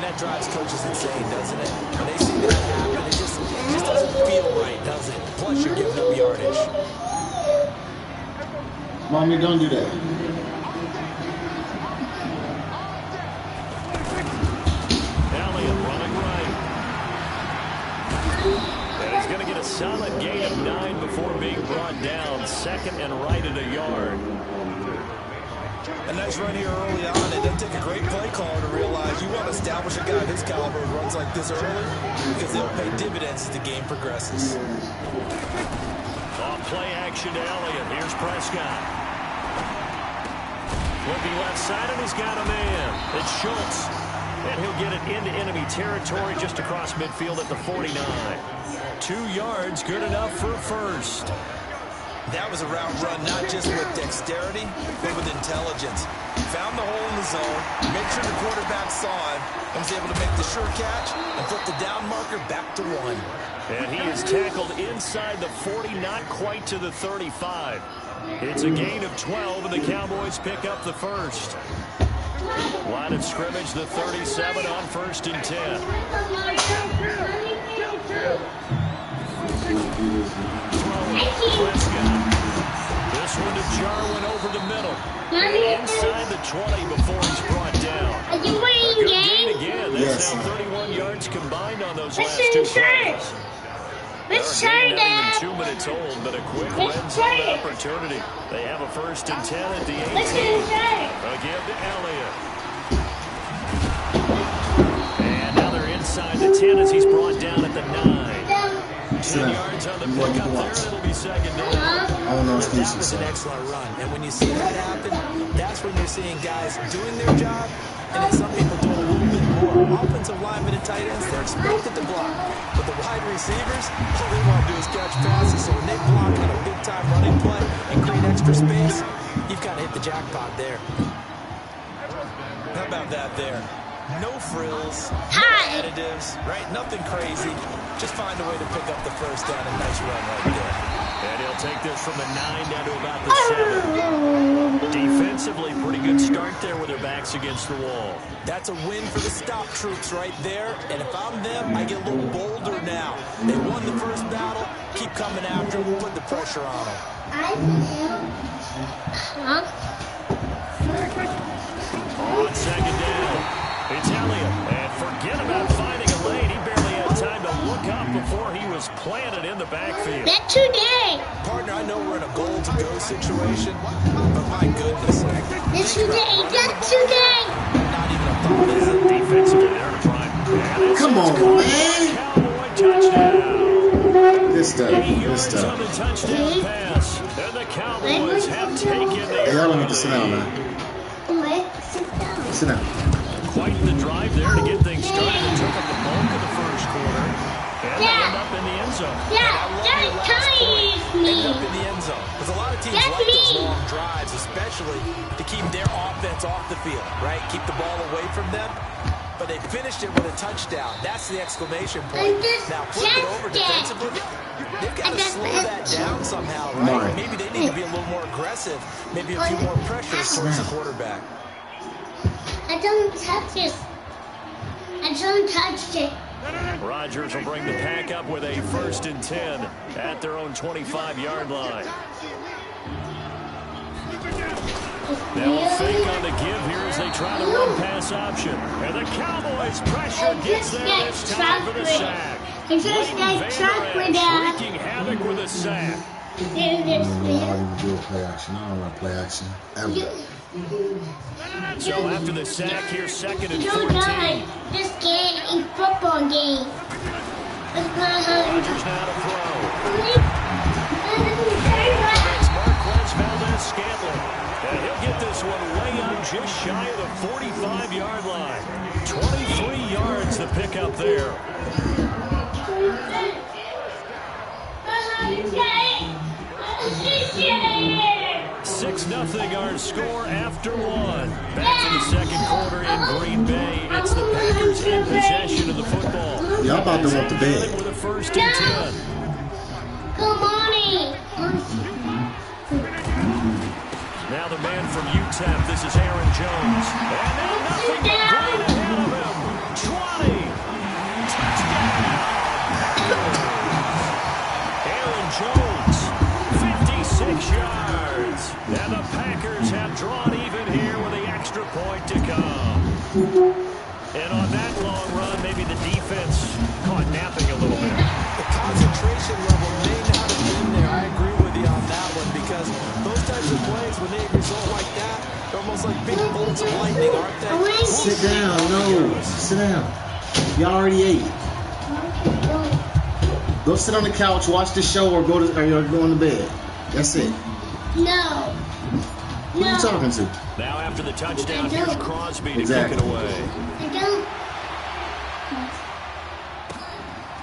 And that drives coaches insane, doesn't it? When they see that happen, it just doesn't feel right, does it? Plus, you're giving up yardage. Mommy, don't do that. Elliott running right. And he's going to get a solid gain of 9 before being brought down. Second and right at a yard. A nice run here early on. It doesn't take a great play caller to realize you want to establish a guy of his caliber who runs like this early because they'll pay dividends as the game progresses. Off play action to Elliott. Here's Prescott. Looking left side, and he's got a man. It's Schultz. And he'll get it into enemy territory just across midfield at the 49. 2 yards, good enough for a first. That was a route run, not just with dexterity, but with intelligence. Found the hole in the zone, made sure the quarterback saw him, and was able to make the sure catch and flip the down marker back to 1. And he is tackled inside the 40, not quite to the 35. It's a gain of 12, and the Cowboys pick up the first. Line of scrimmage, the 37 on 1st and 10. This one to Jarwin over the middle. Inside the 20 before he's brought down. Are you playing Good game? gain again. That's now 31 yards combined on those last 2 plays. Let's They're try not that. even 2 minutes old, but a quick Let's red try zone it. opportunity. They have a 1st and 10 at the 18. Let's get it. Again to Elliott. And now they're inside the 10 as he's brought down at the 9. 10 yards on the pickup there, and it'll be second down. I don't know That was an excellent run. And when you see that happen, that's when you're seeing guys doing their job, and then some people do a little bit more. Offensive linemen and tight ends, they're expected to block. But the wide receivers, all they want to do is catch passes. So when they block on a big-time running play and create extra space, you've got to hit the jackpot there. How about that there? No frills, no additives, right? Nothing crazy. Just find a way to pick up the first down. A nice run right there. And he'll take this from the 9 down to about the 7. Defensively, pretty good start there with their backs against the wall. That's a win for the stop troops right there. And if I'm them, I get a little bolder now. They won the first battle. Keep coming after them. Put the pressure on them. On second down, it's Elliott. And forget about finding a lane. He barely had time to look up before he was planted in the backfield. That's today. Partner, I know we're in a goal-to-go situation, but my goodness. That's today. That's today. Not even a thought, is it? Defensively, they're in a prime. Come on, man. Cowboy touchdown. This stuff. 8 This yards on stuff. the touchdown pass. And the Cowboys have taken the Hey, y'all don't need to sit down, man. Sit down. Quite the drive there to get things started. They took up the bulk of the first quarter. And they end up in the end zone. Yeah, that ties End me. up in the end zone. Because a lot of teams That's like those me. long drives, especially to keep their offense off the field, right? Keep the ball away from them. But they finished it with a touchdown. That's the exclamation point. Now flip it over defensively. They've got to slow that down somehow, right? Maybe they need to be a little more aggressive. Maybe a few more pressures towards the quarterback. I don't touch it. I don't touch it. Rodgers will bring the pack up with a 1st and 10 at their own 25-yard line. Now a fake on the give here as they try the run-pass option. And the Cowboys pressure gets there this time for the sack. It's just like truck with that. Wreaking havoc with a sack. I don't even do a play action. I don't run play action ever. So after the sack here, 2nd and 14. This game is football game. That's not how Rodgers now to throw. it's Marquez Valdez-Scantling. And he'll get this one way up just shy of the 45-yard line. 23 yards to pick up there. 6-0 our score after 1. Back to the second quarter in Green Bay. It's the Packers in possession of the football. Y'all about to want the bed. With a 1st and 10. Good morning. Now the man from UTEP, this is Aaron Jones. And now nothing but great ahead of him. And on that long run, maybe the defense caught napping a little bit. The concentration level may not have been there. I agree with you on that one because those types of plays, when they result like that, they're almost like big bolts of lightning, aren't they? Sit down. No. Sit down. You already ate. Go sit on the couch, watch the show, or go on the bed. That's it. No. Who are you talking to? Now after the touchdown, here's Crosby to Exactly. kick it away. I don't.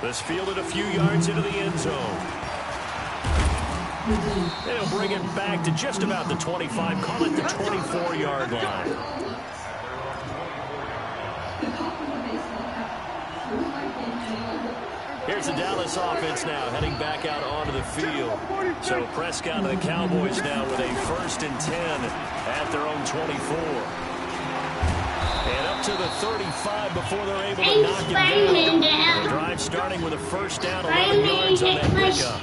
This fielded a few yards into the end zone. They'll bring it back to just about the 25. Call it the 24-yard line. Here's the Dallas offense now heading back out onto the field. So Prescott and the Cowboys now with a 1st and 10 at their own 24. And up to the 35 before they're able to knock it down. The drive starting with a 1st down, 11 yards on that pickup.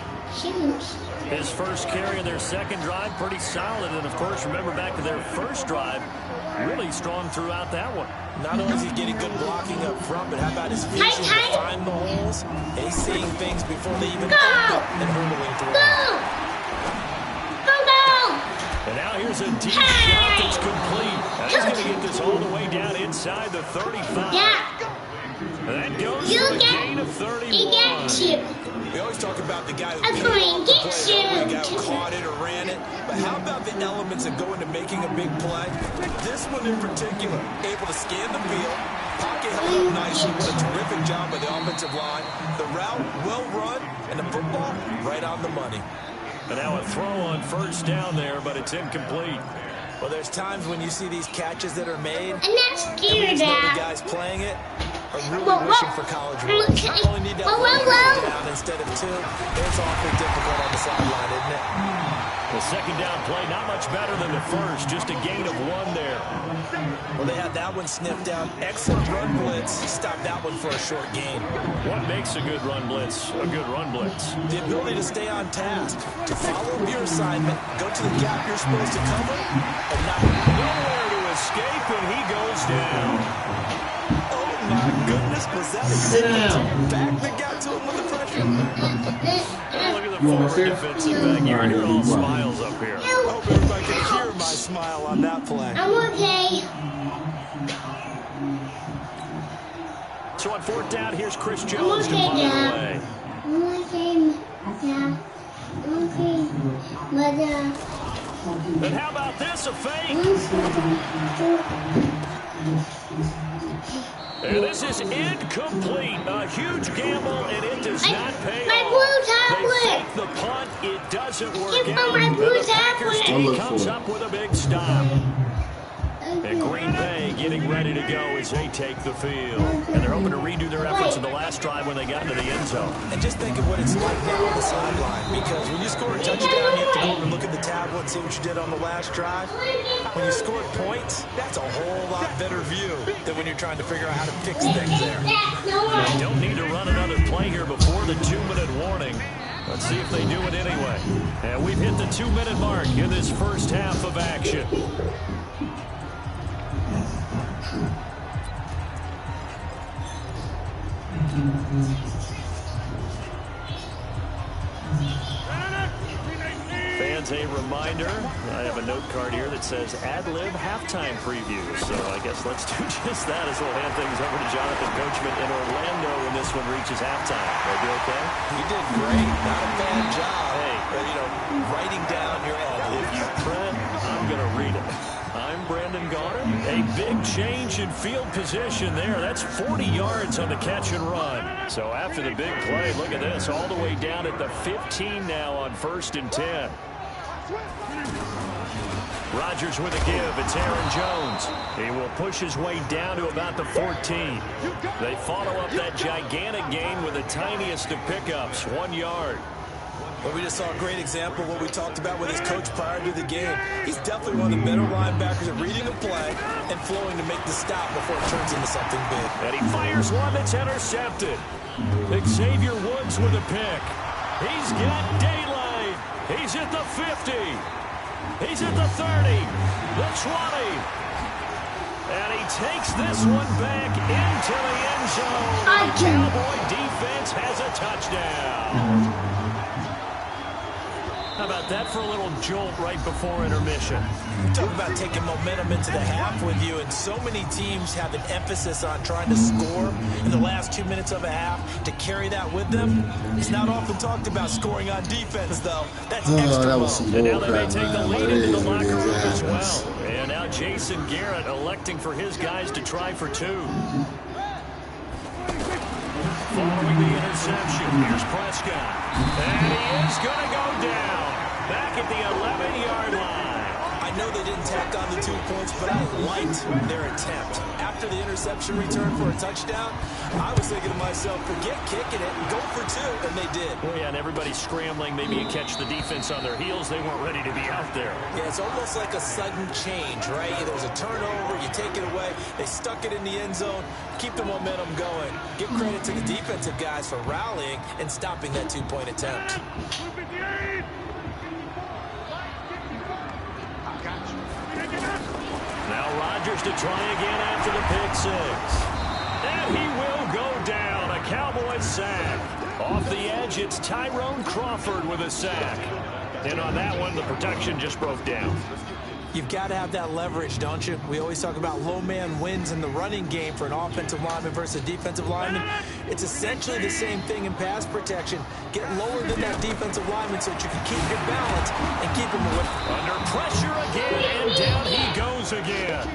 His first carry of their second drive, pretty solid. And, of course, remember back to their first drive, really strong throughout that one. Not only is he getting good blocking up front, but how about his vision to find the holes? And he's seeing things before they even open and hurdling through them. And now here's a deep shot that's complete. And he's going to get this all the way down inside the 35. Yeah. That goes for a gain of 31. We always talk about the guy who I'm going to get the guy you. who caught it or ran it. But how about the elements that go into making a big play? This one in particular, able to scan the field, pocket held up nicely, what a terrific job by the offensive line. The route well run, and the football right on the money. And now a throw on 1st down there, but it's incomplete. Well, there's times when you see these catches that are made, I'm not scared the of. guys playing it are really wishing for college runs. You only need that one down instead of 2. It's awfully difficult on the sideline, isn't it? The 2nd down play, not much better than the first, just a gain of 1 there. Well, they had that one sniffed out. Excellent run blitz. Stopped that one for a short gain. What makes a good run blitz a good run blitz? The ability to stay on task, to follow your assignment, go to the gap you're supposed to cover, and not nowhere to escape, and he goes down. Oh, my goodness. Was that a back that got to him with the pressure? Look at the forward defensive back. You're all smiles up here. I hope everybody can hear my smile on that play. I'm okay. So on 4th down, here's Chris Jones to punt it away. I'm okay. Yeah. I'm okay. But, And how about this, a fake? And this is incomplete. A huge gamble, and it does not pay my off. blue tablet. They fake the punt. It doesn't work Give out. my blue And the Packers tablet. team comes up with a big stop. And Green Bay getting ready to go as they take the field. And they're hoping to redo their efforts in the last drive when they got into the end zone. And just think of what it's like now on the sideline. Because when you score a touchdown, you have to go over and look at the tablet and see what you did on the last drive. When you scored points, that's a whole lot better view than when you're trying to figure out how to fix things there. They don't need to run another play here before the 2-minute warning. Let's see if they do it anyway. And we've hit the 2-minute mark in this first half of action. Fans, a reminder, I have a note card here that says ad-lib halftime preview. So I guess let's do just that as we'll hand things over to Jonathan Coachman in Orlando when this one reaches halftime. Will be okay? You did great. Not a bad job. Hey, writing down your ad-libs. If you print, I'm going to read it. I'm Brandon Garner. A big change in field position there. That's 40 yards on the catch and run. So after the big play, look at this. All the way down at the 15 now on 1st and 10. Rodgers with a give. It's Aaron Jones. He will push his way down to about the 14. They follow up that gigantic gain with the tiniest of pickups, 1 yard. Well, we just saw a great example of what we talked about with his coach prior to the game. He's definitely one of the better linebackers at reading a play and flowing to make the stop before it turns into something big. And he fires one that's intercepted. Xavier Woods with a pick. He's got daylight. He's at the 50. He's at the 30. The 20. And he takes this one back in Cowboy defense has a touchdown. How about that for a little jolt right before intermission? Talk about taking momentum into the half with you, and so many teams have an emphasis on trying to score in the last 2 minutes of a half to carry that with them. It's not often talked about scoring on defense, though. That's extra that low. was some And now bull they may crap, take the man. But lead it into the is what it locker is. room It as happens. well. And now Jason Garrett electing for his guys to try for 2. Following the interception, here's Prescott. And he is going to go down. Back at the 11-yard line. I know they didn't tack on the 2 points, but I liked their attempt. After the interception return for a touchdown, I was thinking to myself, forget kicking it, go for 2, and they did. Well, yeah, and everybody's scrambling. Maybe you catch the defense on their heels. They weren't ready to be out there. Yeah, it's almost like a sudden change, right? There's a turnover, you take it away, they stuck it in the end zone, keep the momentum going. Give credit to the defensive guys for rallying and stopping that 2-point attempt. Now Rodgers to try again after the pick 6. And he will go down. A Cowboys sack. Off the edge, it's Tyrone Crawford with a sack. And on that one, the protection just broke down. You've got to have that leverage, don't you? We always talk about low man wins in the running game for an offensive lineman versus a defensive lineman. It's essentially the same thing in pass protection. Get lower than that defensive lineman so that you can keep your balance and keep him away. Under pressure again, and down he goes again.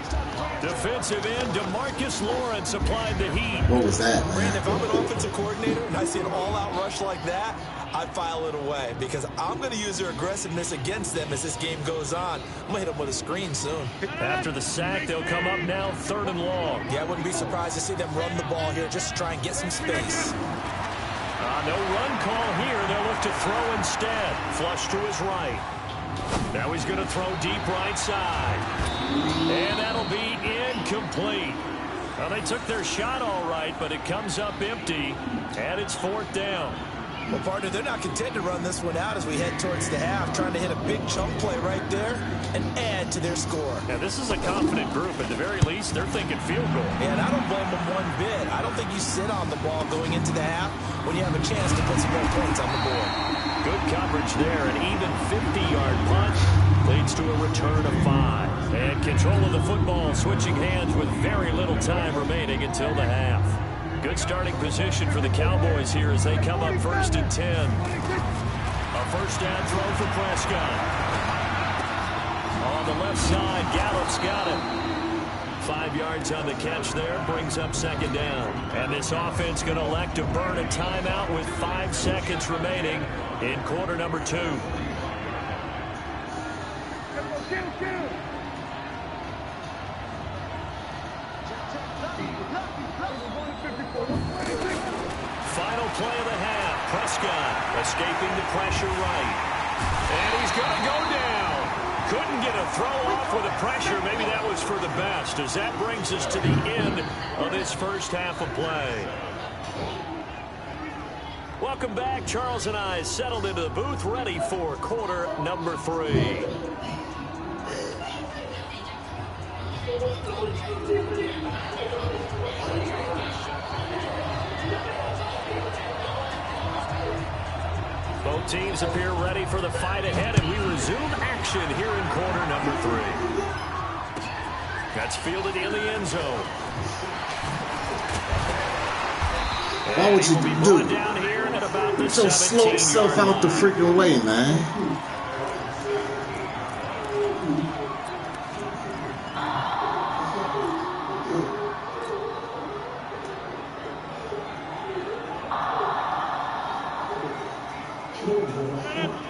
Defensive end DeMarcus Lawrence applied the heat. What was that, man? Brandon, if I'm an offensive coordinator and I see an all-out rush like that, I file it away because I'm going to use their aggressiveness against them as this game goes on. I'm going to hit them with a screen soon. After the sack, they'll come up now 3rd and long. Yeah, I wouldn't be surprised to see them run the ball here just to try and get some space. No run call here. They'll look to throw instead. Flush to his right. Now he's going to throw deep right side. And that'll be incomplete. Well, they took their shot all right, but it comes up empty. And it's 4th down. Well, partner, they're not content to run this one out as we head towards the half, trying to hit a big chunk play right there and add to their score. Now, this is a confident group. At the very least, they're thinking field goal. And I don't blame them one bit. I don't think you sit on the ball going into the half when you have a chance to put some more points on the board. Good coverage there. An even 50-yard punt leads to a return of 5. And control of the football switching hands with very little time remaining until the half. Good starting position for the Cowboys here as they come up 1st and 10. A first down throw for Prescott. On the left side, Gallup's got it. 5 yards on the catch there, brings up 2nd down. And this offense going to elect to burn a timeout with 5 seconds remaining in quarter number 2. Final play of the half. Prescott escaping the pressure right. And he's going to go down. Couldn't get a throw off with the pressure. Maybe that was for the best, as that brings us to the end of this first half of play. Welcome back. Charles and I settled into the booth, ready for quarter number 3. Both teams appear ready for the fight ahead, and we resume action here in quarter number 3. That's fielded in the end zone. Why would you do down here at about the so slow yourself out the freaking way, man?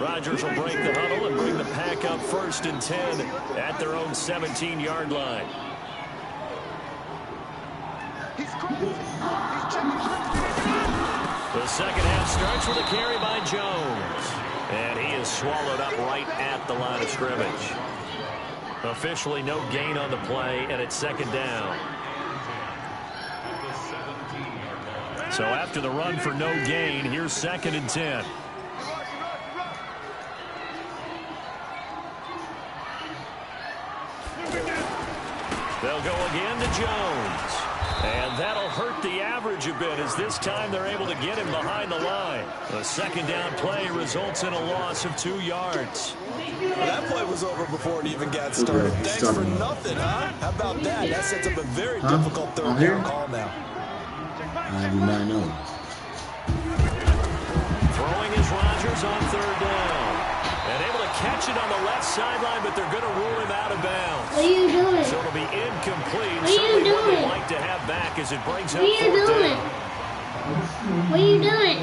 Rodgers will break the huddle and bring the pack up 1st and 10 at their own 17-yard line. The second half starts with a carry by Jones. And he is swallowed up right at the line of scrimmage. Officially no gain on the play, and it's 2nd down. So after the run for no gain, here's 2nd and 10. They'll go again to Jones. And that'll hurt the average a bit as this time they're able to get him behind the line. The second down play results in a loss of 2 yards. Well, that play was over before it even got started. Thanks for nothing, huh? How about that? That sets up a very difficult third down call now. I do not know. Throwing is Rodgers on third down. And able to catch it on the left sideline, but they're going to rule him out of bounds. What are you doing? So it'll be incomplete. What are you Certainly what doing? they'd like to have back as it brings up What are you fourth doing? down. What are you doing?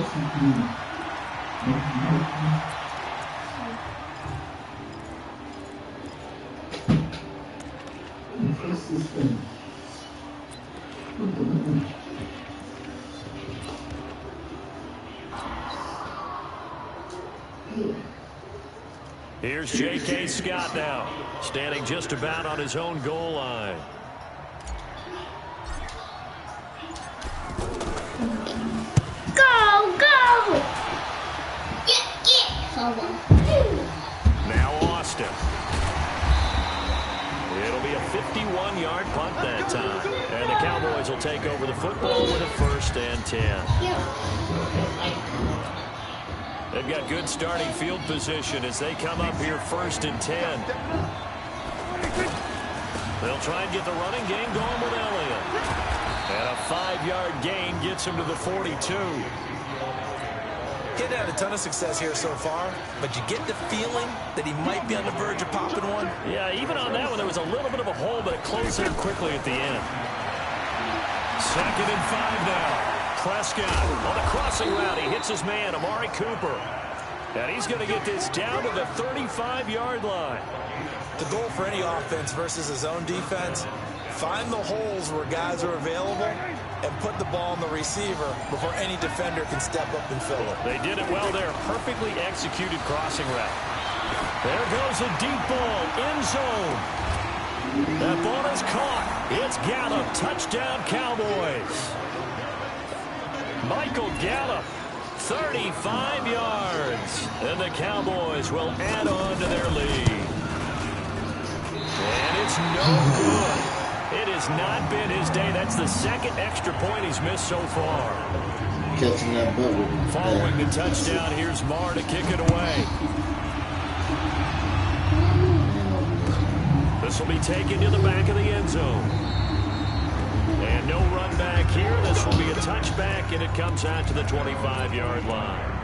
Here's J.K. Scott now, standing just about on his own goal line. Go, go! Get! Now Austin. It'll be a 51-yard punt that time. And the Cowboys will take over the football with a 1st and 10. They've got good starting field position as they come up here 1st and 10. They'll try and get the running game going with Elliott. And a 5-yard gain gets him to the 42. He hadn't had a ton of success here so far, but you get the feeling that he might be on the verge of popping one. Yeah, even on that one, there was a little bit of a hole, but it closed there quickly at the end. 2nd and 5 now. Prescott on a crossing route. He hits his man, Amari Cooper. And he's going to get this down to the 35-yard line. The goal for any offense versus his own defense, find the holes where guys are available and put the ball on the receiver before any defender can step up and fill it. They did it well there. Perfectly executed crossing route. There goes a deep ball, end zone. That ball is caught. It's Gallup. Touchdown, Cowboys. Michael Gallup, 35 yards. And the Cowboys will add on to their lead. And it's no good. It has not been his day. That's the 2nd extra point he's missed so far. Catching that bubble. Following the touchdown, here's Marr to kick it away. This will be taken to the back of the end zone. And no run back here. This will be a touchback, and it comes out to the 25-yard line.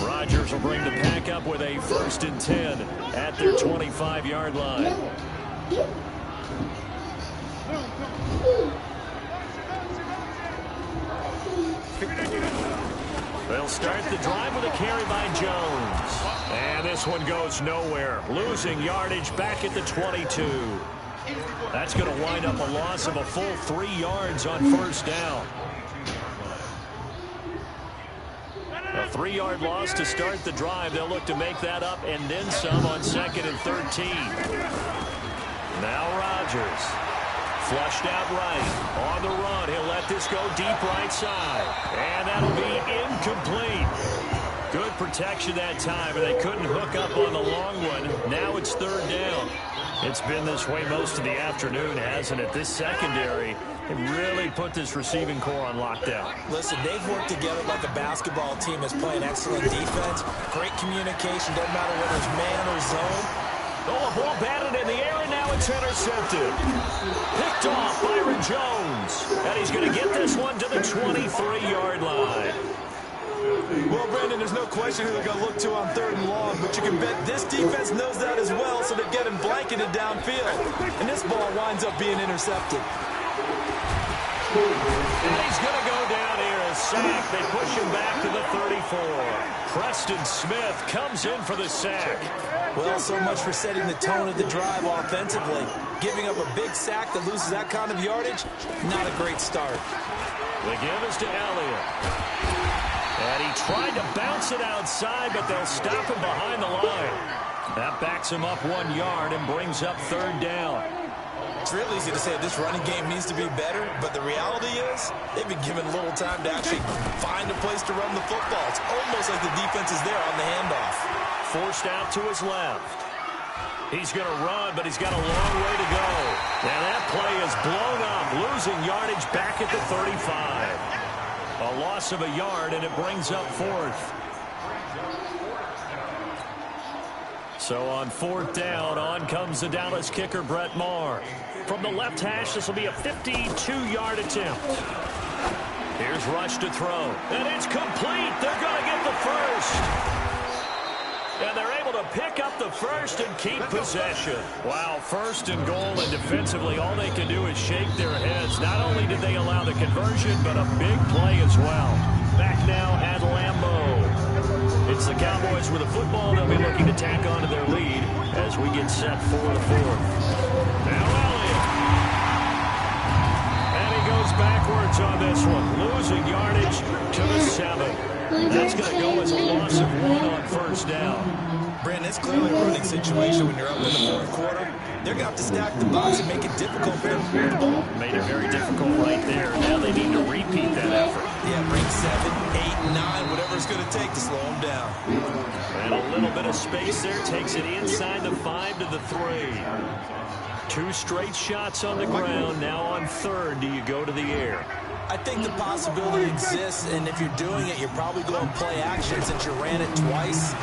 Rodgers will bring the pack up with a 1st and 10 at their 25-yard line. They'll start the drive with a carry by Jones. And this one goes nowhere. Losing yardage back at the 22. That's going to wind up a loss of a full 3 yards on 1st down. A 3-yard loss to start the drive. They'll look to make that up and then some on 2nd and 13. Now Rodgers. Flushed out right. On the run. He'll let this go deep right side. And that'll be incomplete. Good protection that time, and they couldn't hook up on the long one. Now it's 3rd down. It's been this way most of the afternoon, hasn't it? This secondary, they really put this receiving core on lockdown. Listen, they've worked together like a basketball team that's playing excellent defense. Great communication, doesn't matter whether it's man or zone. Oh, a ball batted in the air, and now it's intercepted. Picked off Byron Jones. And he's going to get this one to the 23-yard line. Well, Brandon, there's no question who they're going to look to on 3rd and long, but you can bet this defense knows that as well, so they're getting blanketed downfield. And this ball winds up being intercepted. And he's going to go down here, a sack. They push him back to the 34. Preston Smith comes in for the sack. Well, so much for setting the tone of the drive offensively. Giving up a big sack that loses that kind of yardage, not a great start. The give is to Elliott. And he tried to bounce it outside, but they'll stop him behind the line. That backs him up 1 yard and brings up 3rd down. It's real easy to say this running game needs to be better, but the reality is they've been given little time to actually find a place to run the football. It's almost like the defense is there on the handoff. Forced out to his left. He's going to run, but he's got a long way to go. And that play is blown up, losing yardage back at the 35. A loss of a yard, and it brings up 4th. So on 4th down, on comes the Dallas kicker, Brett Maher. From the left hash, this will be a 52-yard attempt. Here's Rush to throw. And it's complete. They're going to get the first. And they're able to pick up the first and keep possession. Wow, 1st and goal, and defensively, all they can do is shake their heads. Not only did they allow the conversion, but a big play as well. Back now at Lambeau. It's the Cowboys with a football. They'll be looking to tack on to their lead as we get set for the 4th. Now Elliott. And he goes backwards on this one. Losing yardage to the 7. That's going to go as a loss of 1 on 1st down. Brandon, it's clearly a running situation when you're up in the 4th quarter. They're going to have to stack the box and make it difficult for them to move the ball. Made it very difficult right there. Now they need to repeat that effort. Yeah, bring 7, 8, 9, whatever it's going to take to slow them down. And a little bit of space there. Takes it inside the 5 to the 3. 2 straight shots on the ground. Now on 3rd, do you go to the air? I think the possibility exists, and if you're doing it, you're probably going to play action since you ran it twice.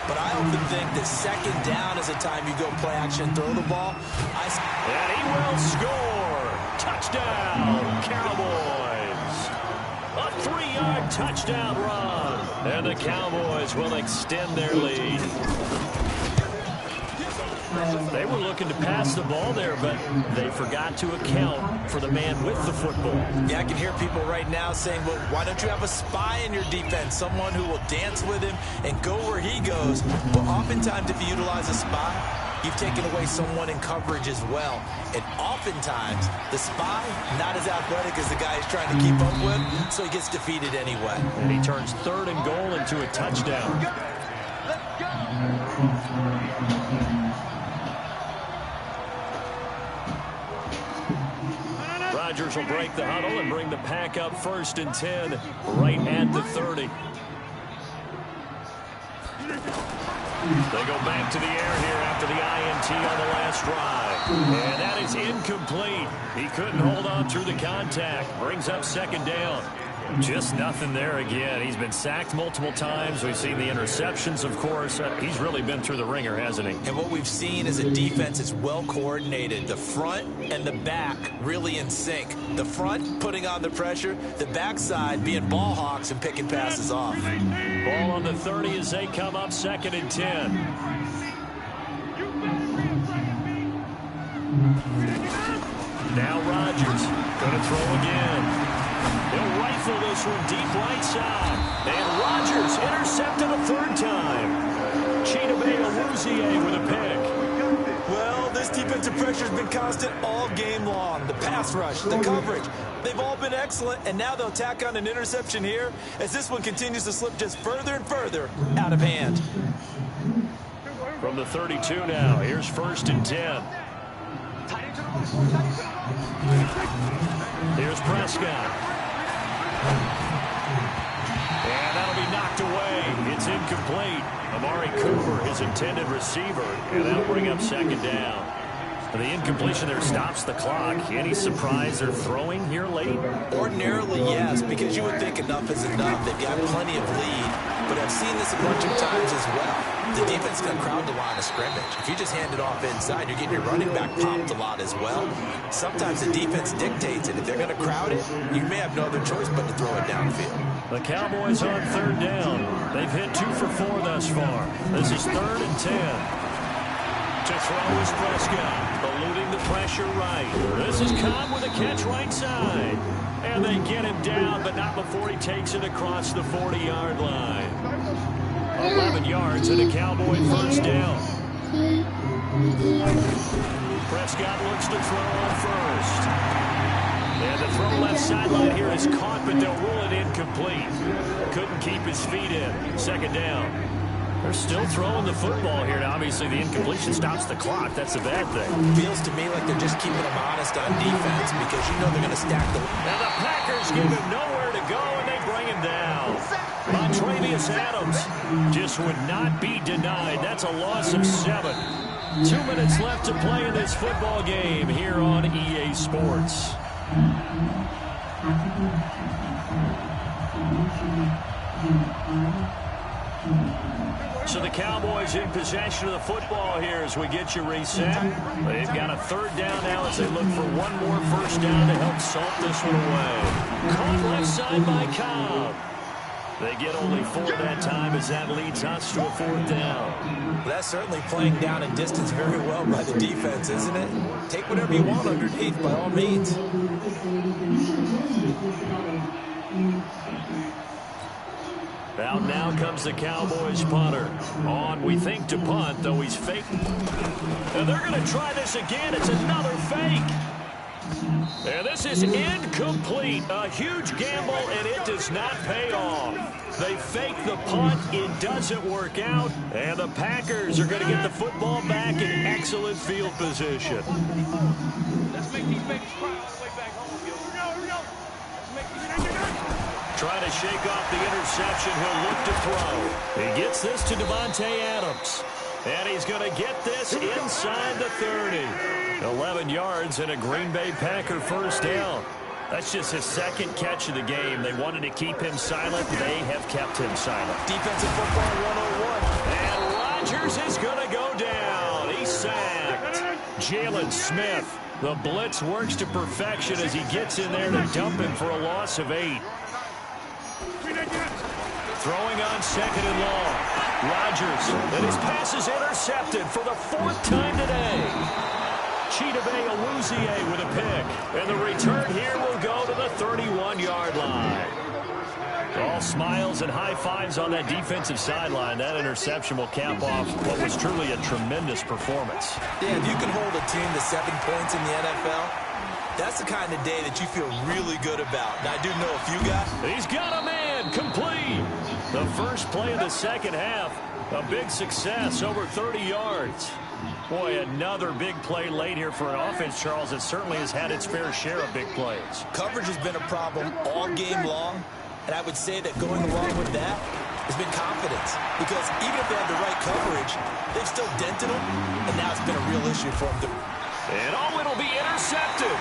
But I often think that 2nd down is a time you go play action and throw the ball. And he will score. Touchdown, Cowboys. A 3-yard touchdown run. And the Cowboys will extend their lead. They were looking to pass the ball there, but they forgot to account for the man with the football. Yeah, I can hear people right now saying, well, why don't you have a spy in your defense, someone who will dance with him and go where he goes? But oftentimes, if you utilize a spy, you've taken away someone in coverage as well. And oftentimes, the spy, not as athletic as the guy he's trying to keep up with, so he gets defeated anyway. And he turns 3rd and goal into a touchdown. Rodgers will break the huddle and bring the pack up 1st and 10 right at the 30. They go back to the air here after the INT on the last drive. And that is incomplete. He couldn't hold on through the contact. Brings up 2nd down. Just nothing there again. He's been sacked multiple times. We've seen the interceptions, of course. He's really been through the ringer, hasn't he? And what we've seen is a defense that's well coordinated. The front and the back really in sync. The front putting on the pressure. The backside being ball hawks and picking passes off. Ball on the 30 as they come up 2nd and 10. Now Rodgers going to throw again. He'll rifle this one deep right side. And Rodgers intercepted a 3rd time. Chidobe Awuzie with a pick. Well, this defensive pressure has been constant all game long. The pass rush, the coverage, they've all been excellent. And now they'll tack on an interception here as this one continues to slip just further and further out of hand. From the 32 now, here's 1st and 10. Here's Prescott. And that'll be knocked away. It's incomplete. Amari Cooper, his intended receiver, and that'll bring up 2nd down. The incompletion there stops the clock. Any surprise they're throwing here late? Ordinarily, yes, because you would think enough is enough. They've got plenty of lead, but I've seen this a bunch of times as well. The defense is going to crowd the line of scrimmage. If you just hand it off inside, you're getting your running back popped a lot as well. Sometimes the defense dictates it. If they're going to crowd it, you may have no other choice but to throw it downfield. The Cowboys on 3rd down. They've hit 2 for 4 thus far. This is 3rd and 10. To throw is Prescott, eluding the pressure right. This is Cobb with a catch right side. And they get him down, but not before he takes it across the 40-yard line. 11 yards and a Cowboy 1st down. Prescott looks to throw on 1st. And the throw left sideline here is caught, but they'll rule it incomplete. Couldn't keep his feet in. 2nd down. They're still throwing the football here. Now, obviously, the incompletion stops the clock. That's a bad thing. Feels to me like they're just keeping them honest on defense because you know they're going to stack the... And the Packers give him nowhere to go, and they bring him down. Montravius Adams just would not be denied. That's a loss of 7. 2 minutes left to play in this football game here on EA Sports. So the Cowboys in possession of the football here as we get you reset. They've got a third down now as they look for one more first down to help salt this one away. Caught left side by Cobb. They get only 4 that time as that leads us to a fourth down. Well, that's certainly playing down and distance very well by the defense, isn't it? Take whatever you want underneath by all means. Out now comes the Cowboys punter. On, we think, to punt, though he's faking. And they're going to try this again. It's another fake. And this is incomplete. A huge gamble, and it does not pay off. They fake the punt. It doesn't work out. And the Packers are going to get the football back in excellent field position. Let's make these babies cry all the way back home, yo. Here we go. Let's make these Trying to shake off the interception. He'll look to throw. He gets this to Devontae Adams. And he's going to get this inside the 30. 11 yards and a Green Bay Packer first down. That's just his second catch of the game. They wanted to keep him silent. They have kept him silent. Defensive football 101. And Rodgers is going to go down. He's sacked. Jalen Smith. The blitz works to perfection as he gets in there to dump him for a loss of 8. Throwing on second and long. Rodgers, and his pass is intercepted for the 4th time today. Chidobe Awuzie with a pick. And the return here will go to the 31-yard line. All smiles and high fives on that defensive sideline. That interception will cap off what was truly a tremendous performance. Yeah, if you can hold a team to 7 points in the NFL, that's the kind of day that you feel really good about. And I do know a few guys. He's got a man complete. The first play of the second half, a big success, over 30 yards. Boy, another big play late here for an offense, Charles, that certainly has had its fair share of big plays. Coverage has been a problem all game long, and I would say that going along with that has been confidence. Because even if they had the right coverage, they've still dented them, and now it's been a real issue for them. And it'll be intercepted.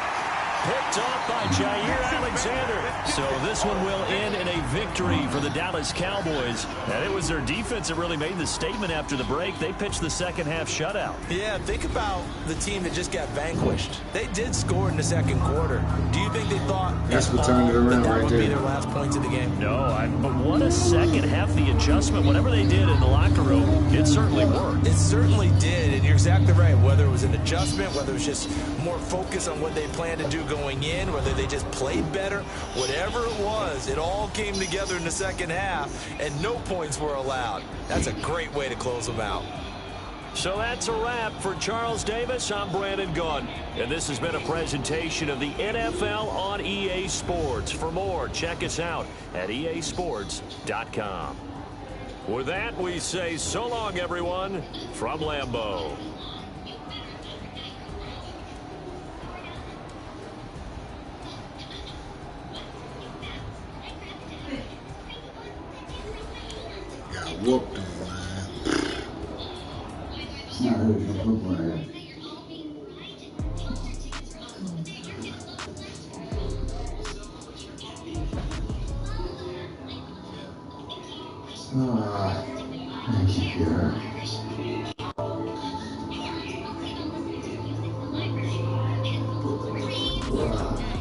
Picked off by Jair Alexander. So this one will end in a victory for the Dallas Cowboys. And it was their defense that really made the statement after the break. They pitched the second half shutout. Yeah, think about the team that just got vanquished. They did score in the second quarter. Do you think they thought That's what turned it around that right would be there. their last points of the game? No, but what a second half. The adjustment, whatever they did in the locker room, it certainly worked. It certainly did, and you're exactly right. Whether it was an adjustment, whether it was just more focus on what they planned to do going in, whether they just played better, whatever it was, it all came together in the second half, and no points were allowed. That's a great way to close them out. So that's a wrap for Charles Davis. I'm Brandon Gunn, and this has been a presentation of the NFL on EA Sports. For more, check us out at easports.com. With that, we say so long, everyone, from Lambeau. Got whooped on, man. It's not really for football. Thank you, Pierre. Wow.